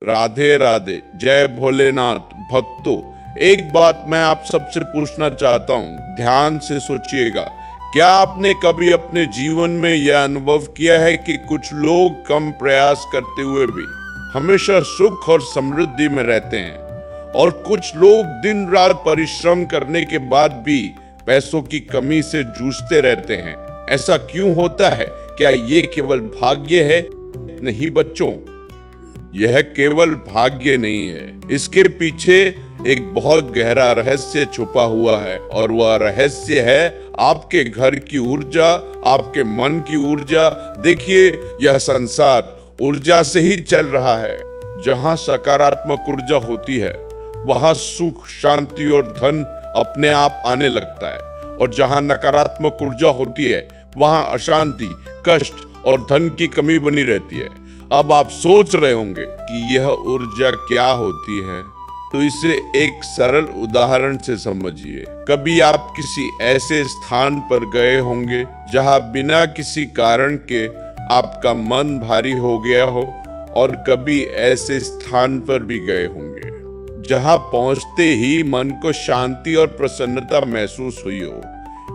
राधे राधे, जय भोलेनाथ भक्तों। एक बात मैं आप सबसे पूछना चाहता हूँ, ध्यान से सोचिएगा। क्या आपने कभी अपने जीवन में यह अनुभव किया है कि कुछ लोग कम प्रयास करते हुए भी हमेशा सुख और समृद्धि में रहते हैं, और कुछ लोग दिन रात परिश्रम करने के बाद भी पैसों की कमी से जूझते रहते हैं? ऐसा क्यों होता है? क्या ये केवल भाग्य है? नहीं बच्चों, यह केवल भाग्य नहीं है, इसके पीछे एक बहुत गहरा रहस्य छुपा हुआ है, और वह रहस्य है आपके घर की ऊर्जा, आपके मन की ऊर्जा। देखिए, यह संसार ऊर्जा से ही चल रहा है। जहाँ सकारात्मक ऊर्जा होती है वहाँ सुख, शांति और धन अपने आप आने लगता है, और जहाँ नकारात्मक ऊर्जा होती है वहाँ अशांति, कष्ट और धन की कमी बनी रहती है। अब आप सोच रहे होंगे कि यह ऊर्जा क्या होती है, तो इसे एक सरल उदाहरण से समझिए। कभी आप किसी ऐसे स्थान पर गए होंगे जहां बिना किसी कारण के आपका मन भारी हो गया हो, और कभी ऐसे स्थान पर भी गए होंगे जहां पहुंचते ही मन को शांति और प्रसन्नता महसूस हुई हो।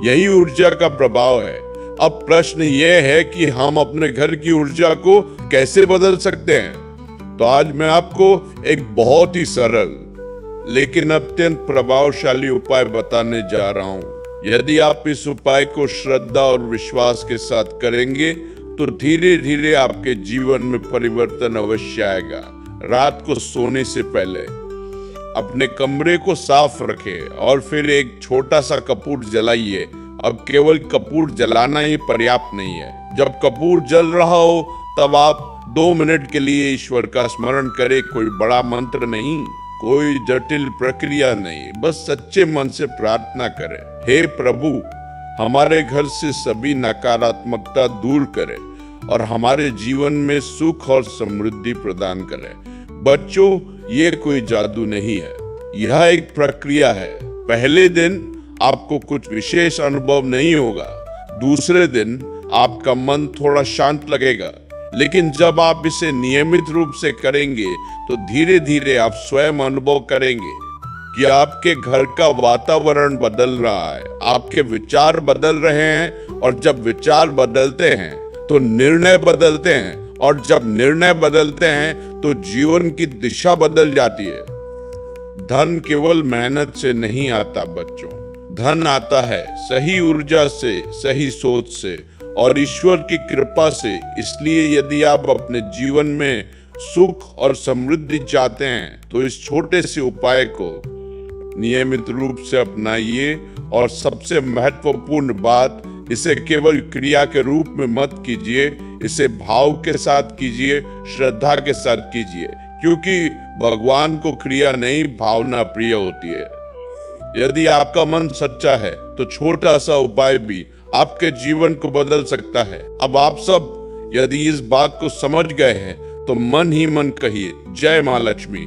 यही ऊर्जा का प्रभाव है। अब प्रश्न यह है कि हम अपने घर की ऊर्जा को कैसे बदल सकते हैं। तो आज मैं आपको एक बहुत ही सरल लेकिन अत्यंत प्रभावशाली उपाय बताने जा रहा हूं। यदि आप इस उपाय को श्रद्धा और विश्वास के साथ करेंगे तो धीरे धीरे आपके जीवन में परिवर्तन अवश्य आएगा। रात को सोने से पहले अपने कमरे को साफ रखें और फिर एक छोटा सा कपूर जलाइए। अब केवल कपूर जलाना ही पर्याप्त नहीं है। जब कपूर जल रहा हो तब आप 2 मिनट के लिए ईश्वर का स्मरण करें। कोई बड़ा मंत्र नहीं, कोई जटिल प्रक्रिया नहीं, बस सच्चे मन से प्रार्थना करें, हे प्रभु, हमारे घर से सभी नकारात्मकता दूर करें और हमारे जीवन में सुख और समृद्धि प्रदान करें। बच्चों, ये कोई जादू नहीं है, यह एक प्रक्रिया है। पहले दिन आपको कुछ विशेष अनुभव नहीं होगा, दूसरे दिन आपका मन थोड़ा शांत लगेगा, लेकिन जब आप इसे नियमित रूप से करेंगे तो धीरे धीरे आप स्वयं अनुभव करेंगे कि आपके घर का वातावरण बदल रहा है, आपके विचार बदल रहे हैं, और जब विचार बदलते हैं तो निर्णय बदलते हैं, और जब निर्णय बदलते हैं तो जीवन की दिशा बदल जाती है। धन केवल मेहनत से नहीं आता बच्चों, धन आता है सही ऊर्जा से, सही सोच से और ईश्वर की कृपा से। इसलिए यदि आप अपने जीवन में सुख और समृद्धि चाहते हैं तो इस छोटे से उपाय को नियमित रूप से अपनाइए, और सबसे महत्वपूर्ण बात, इसे केवल क्रिया के रूप में मत कीजिए, इसे भाव के साथ कीजिए, श्रद्धा के साथ कीजिए, क्योंकि भगवान को क्रिया नहीं, भावना प्रिय होती है। यदि आपका मन सच्चा है तो छोटा सा उपाय भी आपके जीवन को बदल सकता है। अब आप सब यदि इस बात को समझ गए हैं तो मन ही मन कहिए, जय मां लक्ष्मी।